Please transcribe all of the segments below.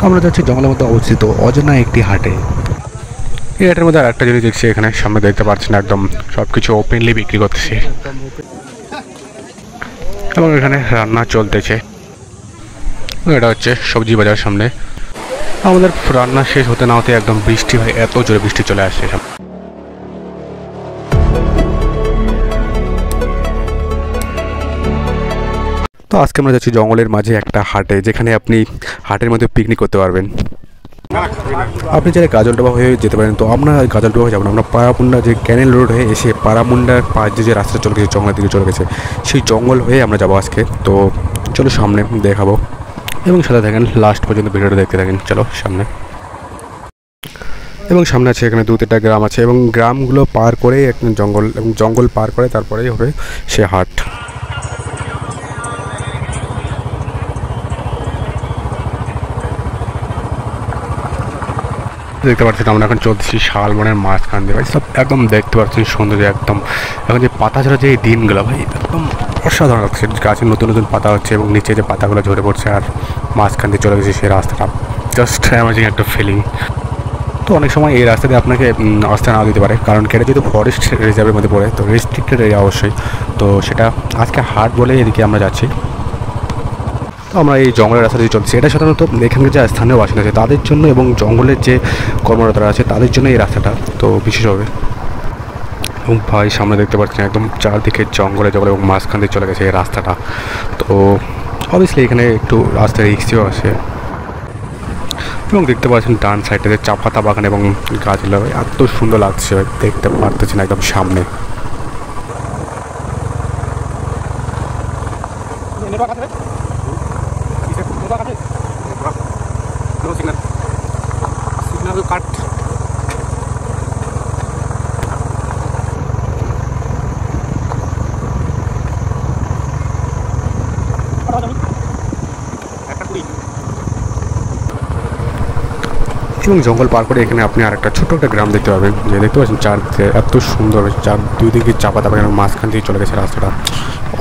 আমরা যাচ্ছি জঙ্গলের মধ্যে অবস্থিত অজানা একটি হাটে। এই হাটের মধ্যে আর একটা জিনিস দেখছি, এখানে সামনে দেখতে পাচ্ছেন একদম সবকিছু ওপেনলি বিক্রি করতেছে এবং এখানে রান্না চলতেছে। এটা হচ্ছে সবজি বাজার সামনে। আমাদের রান্না শেষ হতে না হতে একদম বৃষ্টি হয়, এত জোরে বৃষ্টি চলে আসছে। তো আজকে আমরা যাচ্ছি জঙ্গলের মাঝে একটা হাটে, যেখানে আপনি হাটের মধ্যে পিকনিক করতে পারবেন। আপনি চাইলে গাজলডোবা হয়ে যেতে পারেন, তো আমরা গাজলডোবা হয়ে যাবো না, আমরা পাড়ামুন্ডা যে ক্যানেল রোড হয়ে এসে পাড়ামুন্ডার পাশ দিয়ে যে রাস্তা চলে গেছে জঙ্গলের দিকে চলে গেছে, সেই জঙ্গল হয়ে আমরা যাবো আজকে। তো চলো সামনে দেখাবো এবং সাথে থাকেন লাস্ট পর্যন্ত ভিডিওটা দেখতে থাকেন। চলো সামনে। এবং সামনে আছে এখানে 2-3টা গ্রাম আছে এবং গ্রামগুলো পার করেই একটা জঙ্গল, এবং জঙ্গল পার করে তারপরেই হবে সে হাট। দেখতে পাচ্ছেন আমরা এখন চলতেছি শালবনের মাঝখান দিয়ে, ভাই সব একদম দেখতে পাচ্ছেন সৌন্দর্য একদম। এখন যে পাতা ঝরা যে এই দিনগুলো ভাই একদম অসাধারণ লাগছে, গাছের নতুন নতুন পাতা হচ্ছে এবং নিচে যে পাতাগুলো ঝরে পড়ছে আর মাঝখান দিয়ে চলে গেছে সেই রাস্তাটা, জাস্ট অ্যামেজিং একটা ফিলিং। তো অনেক সময় এই রাস্তা দিয়ে আপনাকে রাস্তা না দিতে পারে, কারণ এটা যেহেতু ফরেস্ট রিজার্ভের মধ্যে পড়ে, তো রেস্ট্রিক্টেড এরিয়া অবশ্যই। তো সেটা আজকে হাট বলে এদিকে আমরা যাচ্ছি। তো আমরা এই জঙ্গলের রাস্তা দিয়ে চলছি। এটা সাধারণত এখানকার যে স্থানীয় বাসিন্দা আছে তাদের জন্য এবং জঙ্গলের যে কর্মরতরা আছে তাদের জন্য এই রাস্তাটা তো বিশেষ হবে। এবং ভাই সামনে দেখতে পাচ্ছেন একদম চারদিকে জঙ্গলে জঙ্গলে এবং মাঝখান দিয়ে চলে গেছে এই রাস্তাটা। তো অবভিয়াসলি এখানে একটু রাস্তার রিক্সিও আছে। এবং দেখতে পাচ্ছেন ডান সাইডে চা পাতা বাগান এবং গাছগুলো এত সুন্দর লাগছে, দেখতে পারতেছেন একদম সামনে। এবং জঙ্গল পার করে এখানে আপনি আরেকটা ছোট্ট একটা গ্রাম দেখতে পাবেন, যে দেখতে পাচ্ছেন চারদিকে এত সুন্দর, দুই দিকে চা পাতা বাগানের মাঝখান দিয়ে চলে গেছে রাস্তাটা,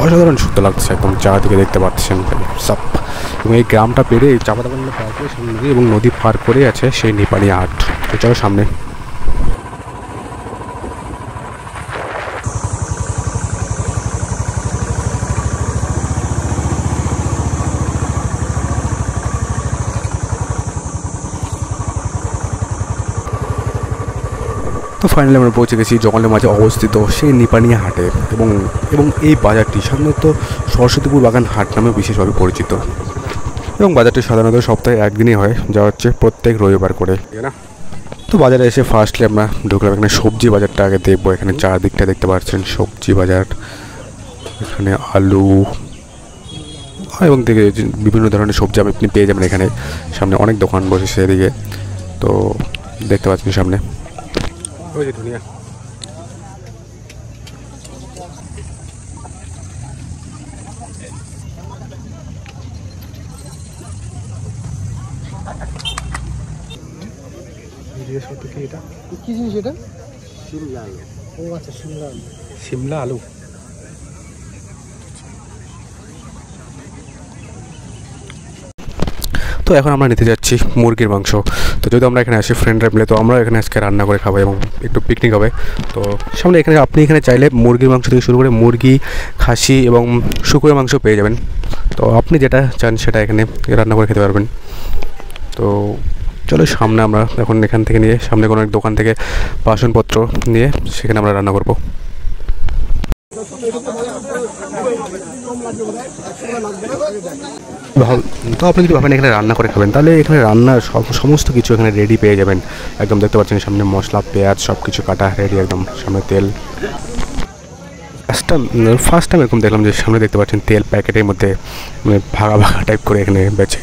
অসাধারণ সুন্দর লাগছে একদম চারদিকে দেখতে পাচ্ছেন সব। এবং এই গ্রামটা পেরে এই চা পাতা বাগানটা পার করে সেই নদী এবং নদী পার করে আছে সেই নিপানি হাট। তো চলো সামনে। তো ফাইনালি আমরা পৌঁছে গেছি জঙ্গলের মাঝে অবস্থিত সেই নিপানিয়া হাটে, এবং এই বাজারটি সাধারণত সরস্বতীপুর বাগান হাট নামে বিশেষভাবে পরিচিত। এবং বাজারটি সাধারণত সপ্তাহে একদিনই হয়, যা হচ্ছে প্রত্যেক রবিবার করে। তো বাজারে এসে ফার্স্টলি আমরা ঢুকলাম, এখানে সবজি বাজারটা আগে দেখবো। এখানে চারদিকটা দেখতে পাচ্ছেন সবজি বাজার, এখানে আলু এবং দেখে বিভিন্ন ধরনের সবজি আপনি পেয়ে যাবেন এখানে। সামনে অনেক দোকান বসেছে এদিকে, তো দেখতে পাচ্ছেন সামনে ওই যে ধনিয়া। কি জিনিস এটা? শিমলা আলু। ও আচ্ছা, শিমলা আলু। শিমলা আলু। তো এখন আমরা নিতে যাচ্ছি মুরগির মাংস। তো যদি আমরা এখানে আসি ফ্রেন্ডরা মিলে, তো আমরা এখানে আজকে রান্না করে খাবো এবং একটু পিকনিক হবে। তো সামনে এখানে আপনি এখানে চাইলে মুরগির মাংস থেকে শুরু করে মুরগি, খাসি এবং শুকরের মাংস পেয়ে যাবেন। তো আপনি যেটা চান সেটা এখানে রান্না করে খেতে পারবেন। তো চলো সামনে আমরা এখন এখান থেকে নিয়ে সামনে কোনো এক দোকান থেকে বাসনপত্র নিয়ে সেখানে আমরা রান্না করবো। তো আপনি যদি ভাবেন এখানে রান্না করে খাবেন, তাহলে এখানে রান্নার সমস্ত কিছু এখানে রেডি পেয়ে যাবেন। একদম দেখতে পাচ্ছেন সামনে মশলা, পেঁয়াজ সব কিছু কাটা রেডি, একদম সামনে তেল। ফার্স্ট টাইম এরকম দেখলাম যে সামনে দেখতে পাচ্ছেন তেল প্যাকেটের মধ্যে ভাগা ভাগা টাইপ করে এখানে বেচে।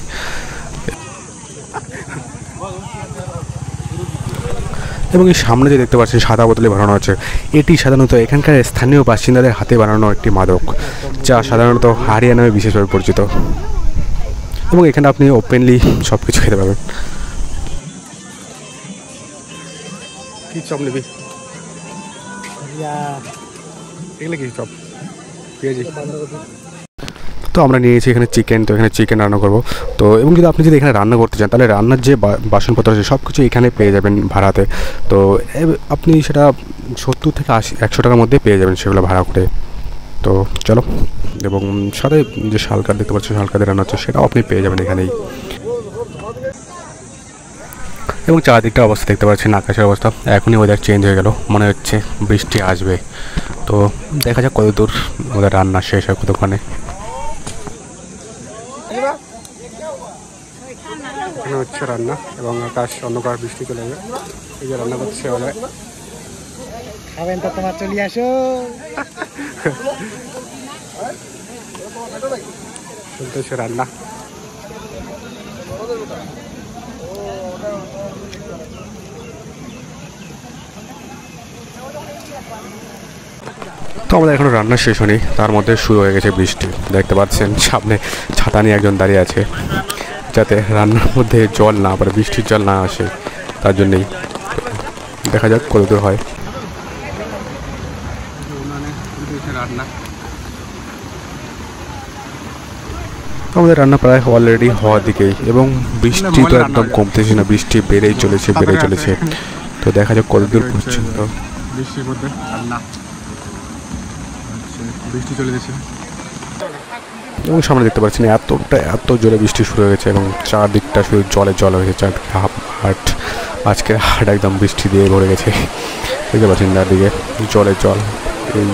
এবং এই সামনে যে দেখতে পাচ্ছেন সাদা বোতলে বানানো আছে, এটি সাধারণত এখানকার স্থানীয় বাসিন্দাদের হাতে বানানো একটি মাদক, যা সাধারণত হারিয়া নামে বিশেষভাবে পরিচিত। এবং এখানে আপনি ওপেনলি সব কিছু খেতে পাবেন। কি চপ নেবি? এগুলো কি চপ? পেঁয়াজি। তো আমরা নিয়েছি এখানে চিকেন, তো এখানে চিকেন রান্না করব। তো এবং যদি আপনি যদি এখানে রান্না করতে চান তাহলে রান্নার যে বাসনপত্র আছে সব কিছু এখানে পেয়ে যাবেন ভাড়াতে। তো আপনি সেটা 70 থেকে 100 টাকার মধ্যে পেয়ে যাবেন সেগুলো ভাড়া করে। তো চলো, এবং সাথে যে শালকাঠ দেখতে পাচ্ছেন, শালকাঠে রান্না হচ্ছে সেটাও আপনি পেয়ে যাবেন এখানেই। এবং চারদিকটা অবস্থা দেখতে পাচ্ছেন, আকাশের অবস্থা এখনই ওয়েদার চেঞ্জ হয়ে গেল, মনে হচ্ছে বৃষ্টি আসবে। তো দেখা যাক কত দূর ওদের রান্না শেষ হয় কতক্ষণে। এখানে হচ্ছে রান্না এবং আকাশ অন্ধকার, বৃষ্টি চলে যাবে। এই যে রান্না করছে ওরা, খাবেন তো তোমার চলে আসো। চলতেছে রান্না। তো আমাদের এখনও রান্না শেষ হয়নি, তার মধ্যে শুরু হয়ে গেছে বৃষ্টি। দেখতে পাচ্ছেন সামনে ছাতা নিয়ে একজন দাঁড়িয়ে আছে, যাতে রান্নার মধ্যে জল না পড়ে, বৃষ্টির জল না আসে, তার জন্যেই। দেখা যাক কত দূর হয়। রান্না আমাদের রান্না প্রায় অলরেডি হওয়ার দিকেই, এবং বৃষ্টি তো একদম কমতেছে না, বৃষ্টি বেড়েই চলেছে। তো দেখা যাক কত দূর পর্যন্ত বৃষ্টির মধ্যে রান্না। বৃষ্টি চলে গেছে এবং সামনে দেখতে পাচ্ছেন এত জোরে বৃষ্টি শুরু হয়ে গেছে, এবং চারদিকটা শুধু জল হয়ে গেছে। চারদিকে হাট, আজকের হাট একদম বৃষ্টি দিয়ে ভরে গেছে। দেখতে পাচ্ছেন চারদিকে জল। এই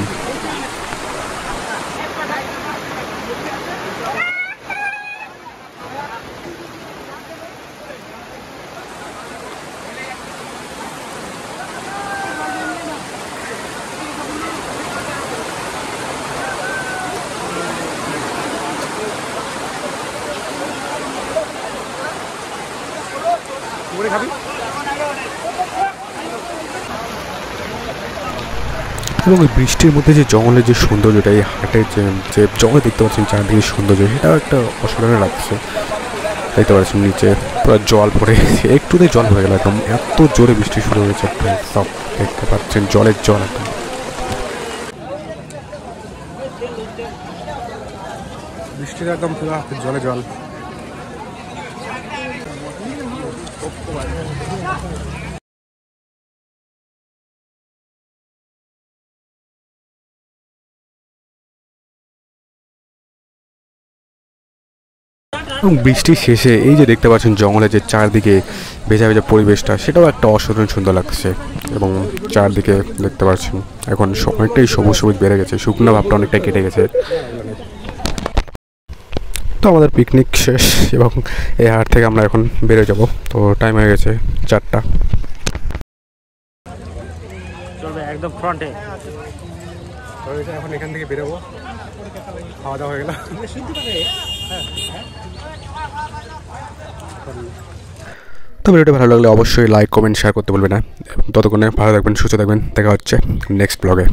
এবং বৃষ্টির মধ্যে যে জঙ্গলের যে সৌন্দর্যটা, এই হাটের যে জঙ্গলে দেখতে পাচ্ছেন চারদিকে সৌন্দর্য, সেটাও একটা অসাধারণ লাগছে। দেখতে পাচ্ছেন নিচে পুরো জল ভরে গেছে, একটুতেই জল ভরে গেল একদম, এত জোরে বৃষ্টি শুরু হয়েছে। সব দেখতে পাচ্ছেন জলের জল একদম। বৃষ্টিটা একদম পুরো জল। এবং বৃষ্টির শেষে এই যে দেখতে পাচ্ছেন জঙ্গলের যে চারদিকে ভেজা পরিবেশটা, সেটাও একটা অসাধারণ সুন্দর লাগছে। এবং চারদিকে দেখতে পাচ্ছেন এখন অনেকটাই সবুজ বেড়ে গেছে, শুকনো ভাবটা অনেকটাই কেটে গেছে। তো আমাদের পিকনিক শেষ, এবং এই হাট থেকে আমরা এখন বেরোয় যাব। তো টাইম হয়ে গেছে 4টা। একদম ফ্রন্টে এখন এখান থেকে বেরোবো, খাওয়া দাওয়া হয়ে গেল। তো ভিডিওটা ভালো লাগলে অবশ্যই লাইক, কমেন্ট, শেয়ার করতে বলবেন না। ততক্ষণে ভালো থাকবেন, সুস্থ থাকবেন। দেখা হচ্ছে নেক্সট ব্লগে।